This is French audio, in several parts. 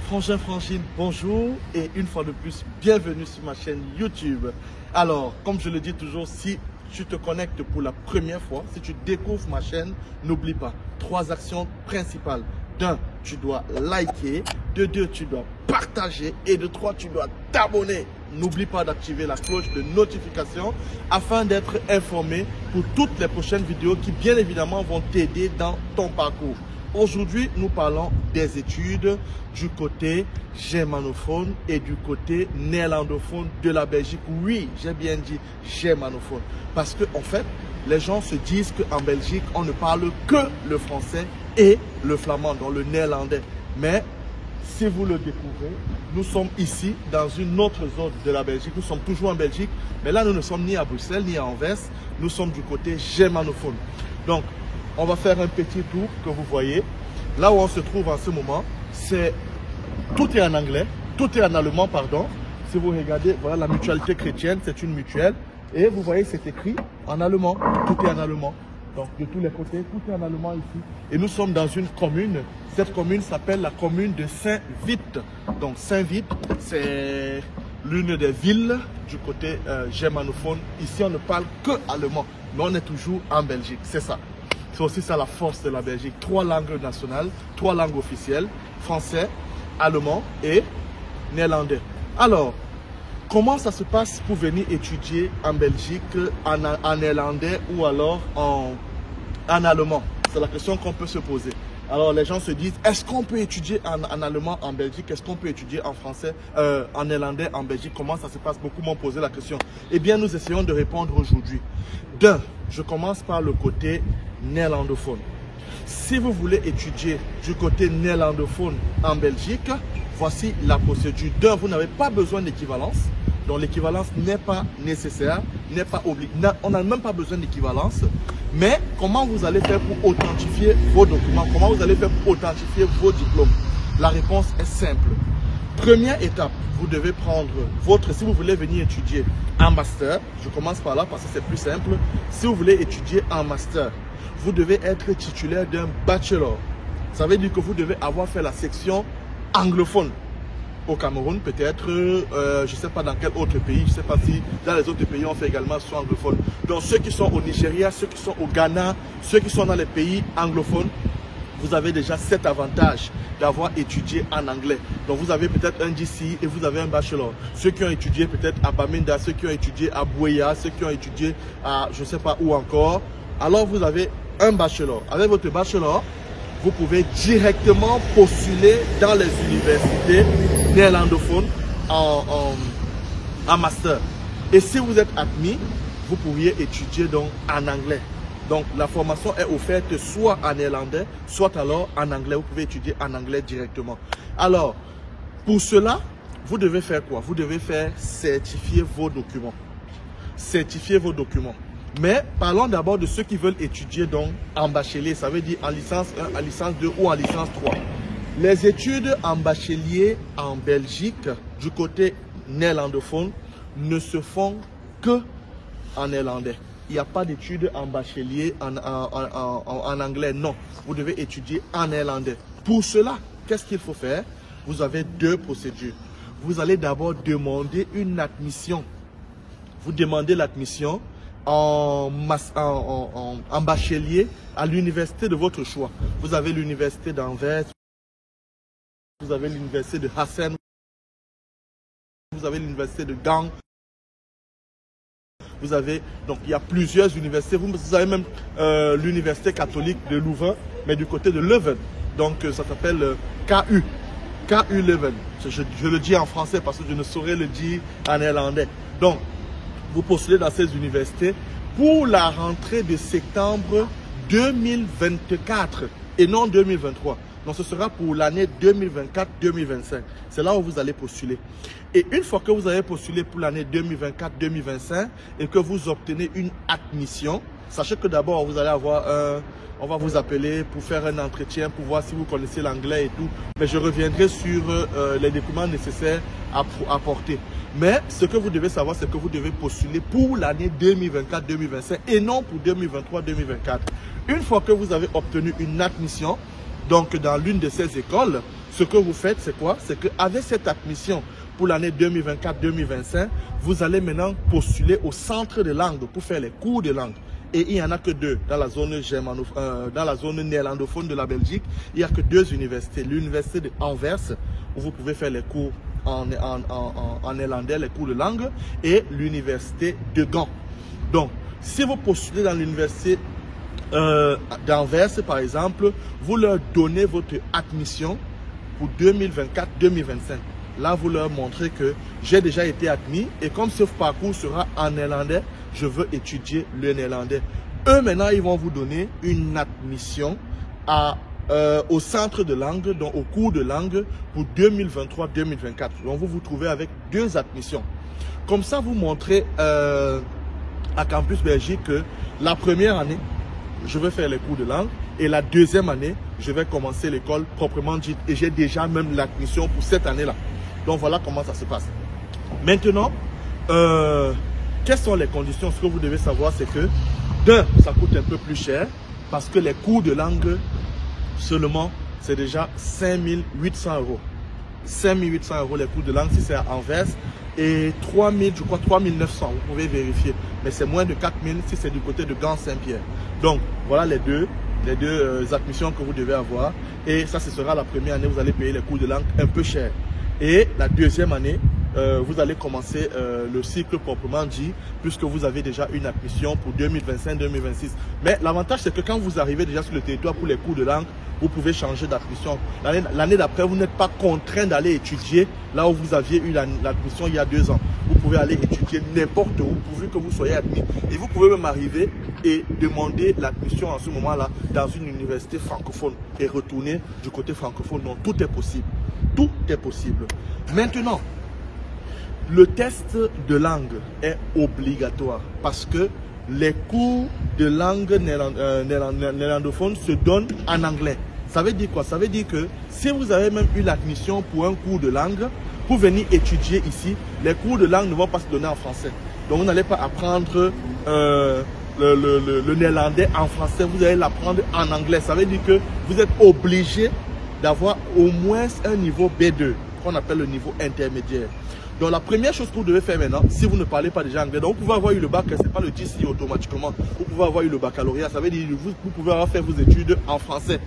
Frangin, Frangine, bonjour et une fois de plus, bienvenue sur ma chaîne YouTube. Alors, comme je le dis toujours, si tu te connectes pour la première fois, si tu découvres ma chaîne, n'oublie pas 3 actions principales. D'un, tu dois liker. De 2, tu dois partager. Et de 3, tu dois t'abonner. N'oublie pas d'activer la cloche de notification afin d'être informé pour toutes les prochaines vidéos qui, bien évidemment, vont t'aider dans ton parcours. Aujourd'hui, nous parlons des études du côté germanophone et du côté néerlandophone de la Belgique. Oui, j'ai bien dit germanophone. Parce que, en fait, les gens se disent qu'en Belgique, on ne parle que le français et le flamand, donc le néerlandais. Mais, si vous le découvrez, nous sommes ici dans une autre zone de la Belgique. Nous sommes toujours en Belgique, mais là, nous ne sommes ni à Bruxelles, ni à Anvers. Nous sommes du côté germanophone. Donc, on va faire un petit tour que vous voyez. Là où on se trouve en ce moment, tout est en anglais, tout est en allemand, pardon. Si vous regardez, voilà la mutualité chrétienne, c'est une mutuelle. Et vous voyez, c'est écrit en allemand, tout est en allemand. Donc de tous les côtés, tout est en allemand ici. Et nous sommes dans une commune. Cette commune s'appelle la commune de Saint-Vith. Donc Saint-Vith, c'est l'une des villes du côté germanophone. Ici, on ne parle que allemand, mais on est toujours en Belgique, c'est ça. C'est aussi ça la force de la Belgique. 3 langues nationales, 3 langues officielles, français, allemand et néerlandais. Alors, comment ça se passe pour venir étudier en Belgique en néerlandais ou alors en allemand? C'est la question qu'on peut se poser. Alors les gens se disent, est-ce qu'on peut étudier en allemand en Belgique? Est-ce qu'on peut étudier en français, en néerlandais en Belgique? Comment ça se passe? Beaucoup m'ont posé la question. Eh bien, nous essayons de répondre aujourd'hui. D'un, je commence par le côté néerlandophone. Si vous voulez étudier du côté néerlandophone en Belgique, voici la procédure. D'un, vous n'avez pas besoin d'équivalence. Donc l'équivalence n'est pas nécessaire, n'est pas obligatoire. On n'a même pas besoin d'équivalence. Mais comment vous allez faire pour authentifier vos documents? Comment vous allez faire pour authentifier vos diplômes? La réponse est simple. Première étape, vous devez prendre votre, si vous voulez venir étudier en master, je commence par là parce que c'est plus simple. Si vous voulez étudier en master, vous devez être titulaire d'un bachelor. Ça veut dire que vous devez avoir fait la section anglophone. Au Cameroun, peut-être, je ne sais pas dans quel autre pays, je ne sais pas si dans les autres pays on fait également soit anglophone. Donc ceux qui sont au Nigeria, ceux qui sont au Ghana, ceux qui sont dans les pays anglophones, vous avez déjà cet avantage d'avoir étudié en anglais. Donc vous avez peut-être un GCE et vous avez un bachelor. Ceux qui ont étudié peut-être à Bamenda, ceux qui ont étudié à Bouéa, ceux qui ont étudié à je ne sais pas où encore. Alors vous avez un bachelor. Avec votre bachelor, vous pouvez directement postuler dans les universités néerlandophones en master. Et si vous êtes admis, vous pourriez étudier donc en anglais. Donc la formation est offerte soit en néerlandais, soit alors en anglais. Vous pouvez étudier en anglais directement. Alors, pour cela, vous devez faire quoi? Vous devez faire certifier vos documents. Certifier vos documents. Mais parlons d'abord de ceux qui veulent étudier donc en bachelier, ça veut dire en licence 1, en licence 2 ou en licence 3. Les études en bachelier en Belgique, du côté néerlandophone, ne se font que en néerlandais. Il n'y a pas d'études en bachelier en anglais, non. Vous devez étudier en néerlandais. Pour cela, qu'est-ce qu'il faut faire? Vous avez 2 procédures. Vous allez d'abord demander une admission. Vous demandez l'admission en bachelier à l'université de votre choix. Vous avez l'université d'Anvers, vous avez l'université de Hassan, vous avez l'université de Gand, vous avez, donc il y a plusieurs universités, vous avez même l'université catholique de Louvain, mais du côté de Leuven, donc ça s'appelle KU Leuven, je le dis en français parce que je ne saurais le dire en néerlandais. Donc, vous postulez dans ces universités pour la rentrée de septembre 2024 et non 2023. Donc ce sera pour l'année 2024-2025. C'est là où vous allez postuler. Et une fois que vous avez postulé pour l'année 2024-2025 et que vous obtenez une admission, sachez que d'abord vous allez avoir on va vous appeler pour faire un entretien, pour voir si vous connaissez l'anglais et tout. Mais je reviendrai sur les documents nécessaires à apporter. Mais ce que vous devez savoir, c'est que vous devez postuler pour l'année 2024-2025 et non pour 2023-2024. Une fois que vous avez obtenu une admission, donc dans l'une de ces écoles, ce que vous faites, c'est quoi? C'est qu'avec cette admission pour l'année 2024-2025, vous allez maintenant postuler au centre de langue pour faire les cours de langue. Et il n'y en a que deux dans la zone néerlandophone de la Belgique. Il n'y a que deux universités. L'université d'Anvers, où vous pouvez faire les cours en néerlandais, les cours de langue, et l'université de Gand. Donc, si vous postulez dans l'université d'Anvers, par exemple, vous leur donnez votre admission pour 2024-2025. Là, vous leur montrez que j'ai déjà été admis et comme ce parcours sera en néerlandais, je veux étudier le néerlandais. Eux, maintenant, ils vont vous donner une admission au centre de langue, donc au cours de langue pour 2023-2024. Donc, vous vous trouvez avec deux admissions. Comme ça, vous montrez à Campus Belgique que la première année, je vais faire les cours de langue et la deuxième année, je vais commencer l'école proprement dite et j'ai déjà même l'admission pour cette année-là. Donc voilà comment ça se passe. Maintenant, quelles sont les conditions? Ce que vous devez savoir, c'est que d'un, ça coûte un peu plus cher parce que les cours de langue seulement, c'est déjà 5 800 €. 5 800 € les cours de langue si c'est à Anvers et 3 000, je crois 3 900, vous pouvez vérifier. Mais c'est moins de 4 000 si c'est du côté de Gand-Saint-Pierre. Donc voilà les deux admissions que vous devez avoir. Et ça, ce sera la première année, vous allez payer les cours de langue un peu cher. Et la deuxième année, vous allez commencer le cycle proprement dit, puisque vous avez déjà une admission pour 2025-2026. Mais l'avantage, c'est que quand vous arrivez déjà sur le territoire pour les cours de langue, vous pouvez changer d'admission. L'année d'après, vous n'êtes pas contraint d'aller étudier là où vous aviez eu l'admission il y a 2 ans. Vous pouvez aller étudier n'importe où, pourvu que vous soyez admis. Et vous pouvez même arriver et demander l'admission en ce moment-là dans une université francophone et retourner du côté francophone. Donc, tout est possible. Tout est possible. Maintenant, le test de langue est obligatoire parce que les cours de langue néerlandophone se donnent en anglais. Ça veut dire quoi? Ça veut dire que si vous avez même eu l'admission pour un cours de langue, pour venir étudier ici, les cours de langue ne vont pas se donner en français. Donc vous n'allez pas apprendre le néerlandais en français, vous allez l'apprendre en anglais. Ça veut dire que vous êtes obligé d'avoir au moins un niveau B2, qu'on appelle le niveau intermédiaire. Donc la première chose que vous devez faire maintenant, si vous ne parlez pas déjà anglais, donc vous pouvez avoir eu le bac, c'est pas le GCE automatiquement, vous pouvez avoir eu le baccalauréat, ça veut dire que vous pouvez avoir fait vos études en français,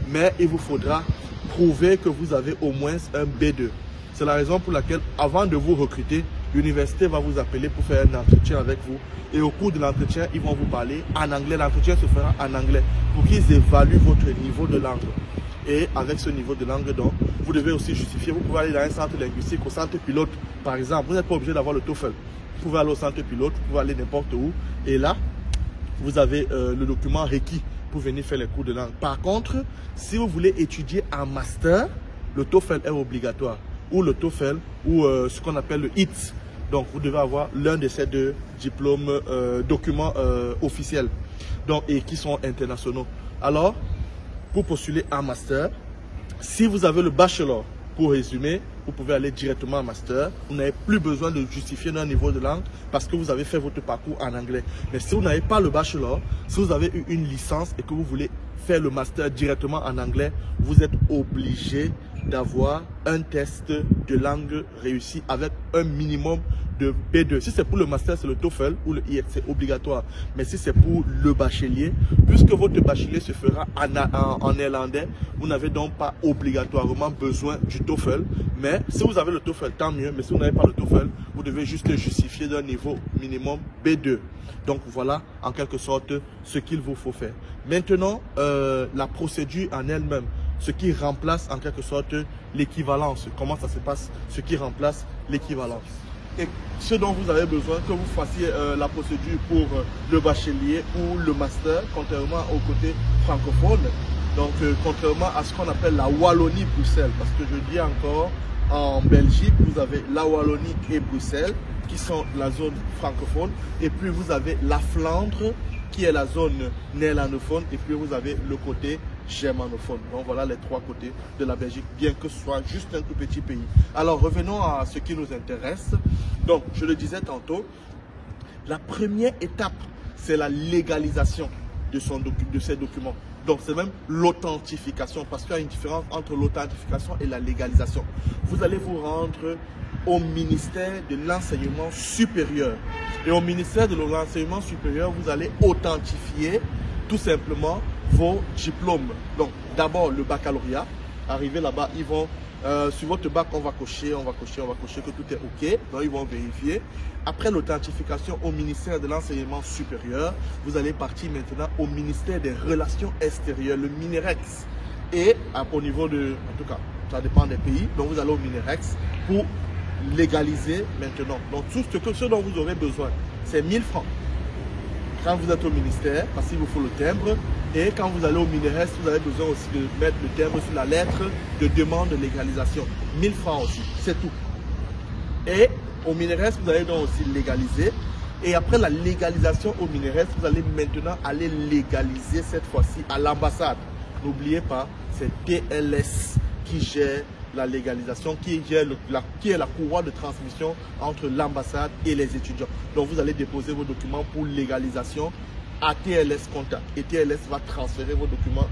mais il vous faudra prouver que vous avez au moins un B2. C'est la raison pour laquelle, avant de vous recruter, l'université va vous appeler pour faire un entretien avec vous. Et au cours de l'entretien, ils vont vous parler en anglais. L'entretien se fera en anglais pour qu'ils évaluent votre niveau de langue. Et avec ce niveau de langue, donc, vous devez aussi justifier. Vous pouvez aller dans un centre linguistique, au centre pilote, par exemple. Vous n'êtes pas obligé d'avoir le TOEFL. Vous pouvez aller au centre pilote, vous pouvez aller n'importe où. Et là, vous avez le document requis pour venir faire les cours de langue. Par contre, si vous voulez étudier en master, le TOEFL est obligatoire. Ou le TOEFL, ou ce qu'on appelle le HIT. Donc, vous devez avoir l'un de ces deux diplômes, documents officiels, donc, et qui sont internationaux. Alors, pour postuler en master, si vous avez le bachelor, pour résumer, vous pouvez aller directement en master. Vous n'avez plus besoin de justifier d'un niveau de langue parce que vous avez fait votre parcours en anglais. Mais si vous n'avez pas le bachelor, si vous avez eu une licence et que vous voulez faire le master directement en anglais, vous êtes obligé d'avoir un test de langue réussi avec un minimum de B2. Si c'est pour le master, c'est le TOEFL ou le IELTS, c'est obligatoire. Mais si c'est pour le bachelier, puisque votre bachelier se fera en néerlandais, vous n'avez donc pas obligatoirement besoin du TOEFL. Mais si vous avez le TOEFL, tant mieux. Mais si vous n'avez pas le TOEFL, vous devez juste le justifier d'un niveau minimum B2. Donc voilà en quelque sorte ce qu'il vous faut faire. Maintenant, la procédure en elle-même, ce qui remplace en quelque sorte l'équivalence. Comment ça se passe? Ce qui remplace l'équivalence. Et ce dont vous avez besoin, que vous fassiez la procédure pour le bachelier ou le master, contrairement au côté francophone, donc contrairement à ce qu'on appelle la Wallonie-Bruxelles, parce que je dis encore, en Belgique, vous avez la Wallonie et Bruxelles, qui sont la zone francophone, et puis vous avez la Flandre, qui est la zone néerlandophone, et puis vous avez le côté germanophone. Donc voilà les trois côtés de la Belgique, bien que ce soit juste un tout petit pays. Alors revenons à ce qui nous intéresse. Donc je le disais tantôt, la première étape, c'est la légalisation de ces documents. Donc c'est même l'authentification, parce qu'il y a une différence entre l'authentification et la légalisation. Vous allez vous rendre au ministère de l'enseignement supérieur. Et au ministère de l'enseignement supérieur, vous allez authentifier tout simplement vos diplômes. Donc d'abord le baccalauréat. Arrivé là-bas, ils vont, sur votre bac, on va cocher que tout est OK. Donc ils vont vérifier. Après l'authentification au ministère de l'enseignement supérieur, vous allez partir maintenant au ministère des Relations extérieures, le MINEREX. Et au niveau de, en tout cas, ça dépend des pays, donc vous allez au MINEREX pour légaliser maintenant. Donc tout ce dont vous aurez besoin, c'est 1000 francs. Quand vous êtes au ministère, parce qu'il vous faut le timbre, et quand vous allez au MINEREX, vous avez besoin aussi de mettre le timbre sur la lettre de demande de légalisation. 1000 francs aussi, c'est tout. Et au MINEREX, vous allez donc aussi légaliser. Et après la légalisation au MINEREX, vous allez maintenant aller légaliser cette fois-ci à l'ambassade. N'oubliez pas, c'est TLS qui gère la légalisation, qui est la courroie de transmission entre l'ambassade et les étudiants. Donc vous allez déposer vos documents pour légalisation à TLS Contact. Et TLS va transférer vos documents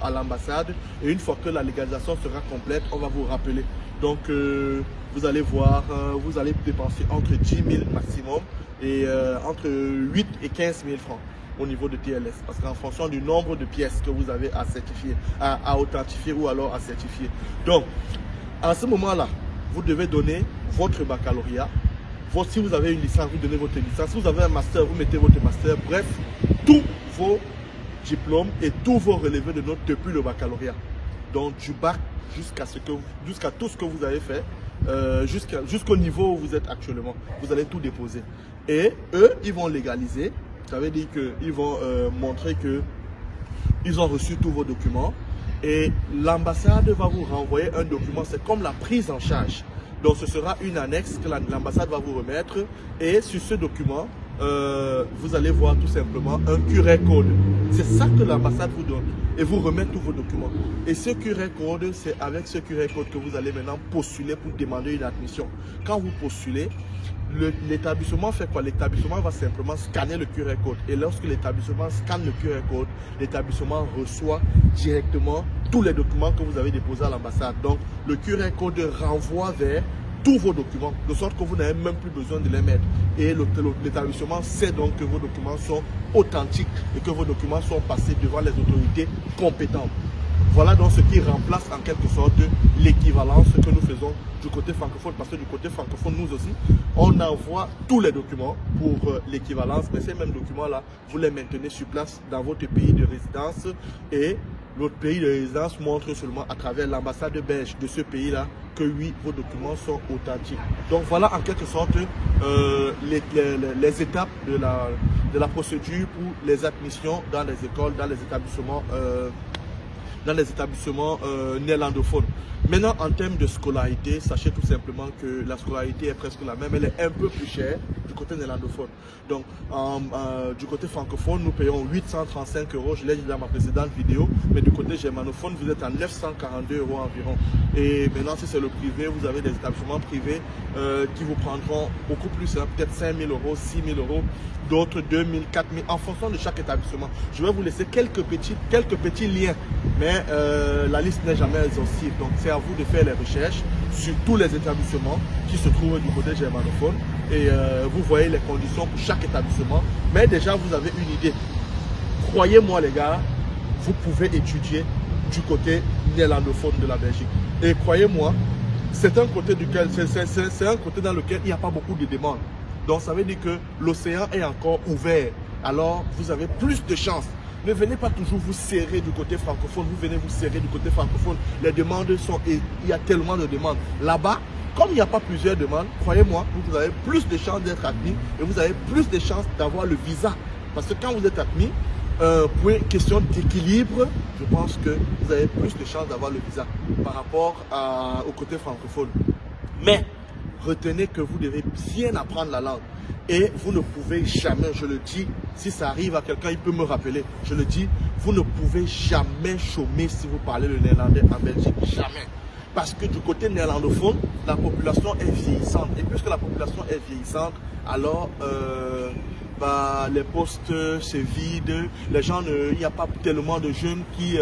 à l'ambassade. Et une fois que la légalisation sera complète, on va vous rappeler. Donc vous allez voir, vous allez dépenser entre 10 000 maximum et entre 8 et 15 000 francs au niveau de TLS. Parce qu'en fonction du nombre de pièces que vous avez à certifier, à authentifier ou alors à certifier. Donc, à ce moment-là, vous devez donner votre baccalauréat. Si vous avez une licence, vous donnez votre licence. Si vous avez un master, vous mettez votre master. Bref, tous vos diplômes et tous vos relevés de notes depuis le baccalauréat. Donc, du bac jusqu'à tout ce que vous avez fait, jusqu'au niveau où vous êtes actuellement. Vous allez tout déposer. Et eux, ils vont légaliser. Ça veut dire qu'ils vont montrer qu'ils ont reçu tous vos documents et l'ambassade va vous renvoyer un document. C'est comme la prise en charge. Donc ce sera une annexe que l'ambassade va vous remettre et sur ce document, vous allez voir tout simplement un QR code. C'est ça que l'ambassade vous donne et vous remet tous vos documents. Et ce QR code, c'est avec ce QR code que vous allez maintenant postuler pour demander une admission. Quand vous postulez, l'établissement fait quoi? L'établissement va simplement scanner le QR code. Et lorsque l'établissement scanne le QR code, l'établissement reçoit directement tous les documents que vous avez déposés à l'ambassade. Donc, le QR code renvoie vers tous vos documents, de sorte que vous n'avez même plus besoin de les mettre. Et l'établissement sait donc que vos documents sont authentiques et que vos documents sont passés devant les autorités compétentes. Voilà donc ce qui remplace en quelque sorte l'équivalence que nous faisons du côté francophone, parce que du côté francophone, nous aussi, on envoie tous les documents pour l'équivalence, mais ces mêmes documents-là, vous les maintenez sur place dans votre pays de résidence et l'autre pays de résidence montre seulement à travers l'ambassade belge de ce pays-là que oui, vos documents sont authentiques. Donc voilà en quelque sorte les étapes de la procédure pour les admissions dans les écoles, dans les établissements néerlandophones. Maintenant, en termes de scolarité, sachez tout simplement que la scolarité est presque la même. Elle est un peu plus chère du côté néerlandophone. Donc, du côté francophone, nous payons 835 €. Je l'ai dit dans ma précédente vidéo. Mais du côté germanophone, vous êtes à 942 € environ. Et maintenant, si c'est le privé, vous avez des établissements privés qui vous prendront beaucoup plus, hein, peut-être 5 000 €, 6 000 €. D'autres 2 000, 4 000, en fonction de chaque établissement. Je vais vous laisser quelques petits liens, mais la liste n'est jamais exhaustive. Donc c'est à vous de faire les recherches sur tous les établissements qui se trouvent du côté germanophone. Et vous voyez les conditions pour chaque établissement. Mais déjà, vous avez une idée. Croyez-moi les gars, vous pouvez étudier du côté néerlandophone de la Belgique. Et croyez-moi, c'est un côté dans lequel il n'y a pas beaucoup de demandes. Donc ça veut dire que l'océan est encore ouvert. Alors vous avez plus de chances. Ne venez pas toujours vous serrer du côté francophone. Vous venez vous serrer du côté francophone. Les demandes sont... Il y a tellement de demandes. Là-bas, comme il n'y a pas plusieurs demandes, croyez-moi, vous avez plus de chances d'être admis. Et vous avez plus de chances d'avoir le visa. Parce que quand vous êtes admis, pour une question d'équilibre, je pense que vous avez plus de chances d'avoir le visa par rapport au côté francophone. Mais retenez que vous devez bien apprendre la langue. Et vous ne pouvez jamais, je le dis, si ça arrive à quelqu'un, il peut me rappeler, je le dis, vous ne pouvez jamais chômer si vous parlez le néerlandais en Belgique. Jamais. Parce que du côté néerlandophone, la population est vieillissante. Et puisque la population est vieillissante, alors bah, les postes c'est vide, les gens, il n'y a pas tellement de jeunes qui,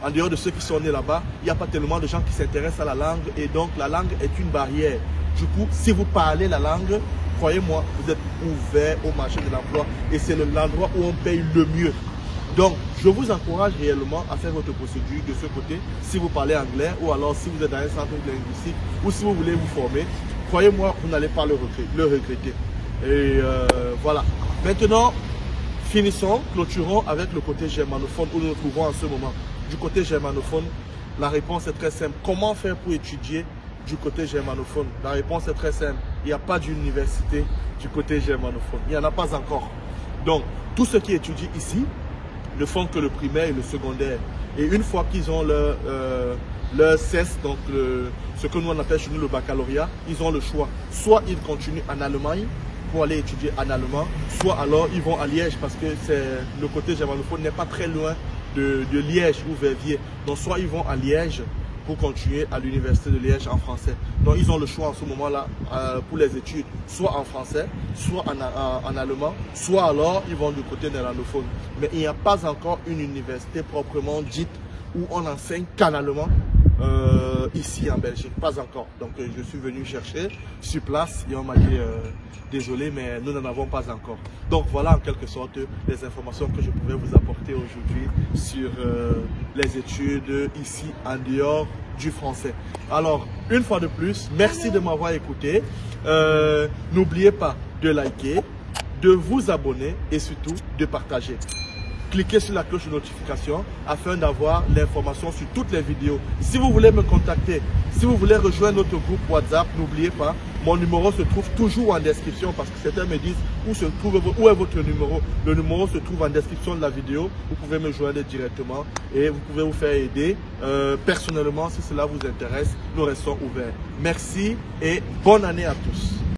en dehors de ceux qui sont nés là-bas, il n'y a pas tellement de gens qui s'intéressent à la langue et donc la langue est une barrière. Du coup, si vous parlez la langue, croyez-moi, vous êtes ouvert au marché de l'emploi et c'est l'endroit où on paye le mieux. Donc, je vous encourage réellement à faire votre procédure de ce côté, si vous parlez anglais ou alors si vous êtes dans un centre linguistique ou si vous voulez vous former. Croyez-moi, vous n'allez pas le regretter. Et voilà. Maintenant, finissons, clôturons avec le côté germanophone où nous nous trouvons en ce moment. Du côté germanophone, la réponse est très simple. Comment faire pour étudier du côté germanophone? La réponse est très simple. Il n'y a pas d'université du côté germanophone. Il n'y en a pas encore. Donc, tous ceux qui étudient ici ne font que le primaire et le secondaire. Et une fois qu'ils ont leur CES, donc ce que nous on appelle chez nous le baccalauréat, ils ont le choix. Soit ils continuent en Allemagne pour aller étudier en allemand, soit alors ils vont à Liège parce que le côté germanophone n'est pas très loin de Liège ou Verviers. Donc soit ils vont à Liège pour continuer à l'université de Liège en français. Donc ils ont le choix en ce moment-là pour les études, soit en français, soit en allemand, soit alors ils vont du côté néerlandophone. Mais il n'y a pas encore une université proprement dite où on enseigne qu'en allemand ici en Belgique, pas encore. Donc je suis venu chercher sur place et on m'a dit désolé mais nous n'en avons pas encore. Donc voilà en quelque sorte les informations que je pouvais vous apporter aujourd'hui sur les études ici en dehors du français. Alors une fois de plus, merci de m'avoir écouté. N'oubliez pas de liker, de vous abonner et surtout de partager. Cliquez sur la cloche de notification afin d'avoir l'information sur toutes les vidéos. Si vous voulez me contacter, si vous voulez rejoindre notre groupe WhatsApp, n'oubliez pas, mon numéro se trouve toujours en description parce que certains me disent où est votre numéro. Le numéro se trouve en description de la vidéo. Vous pouvez me joindre directement et vous pouvez vous faire aider. Personnellement, si cela vous intéresse, nous restons ouverts. Merci et bonne année à tous.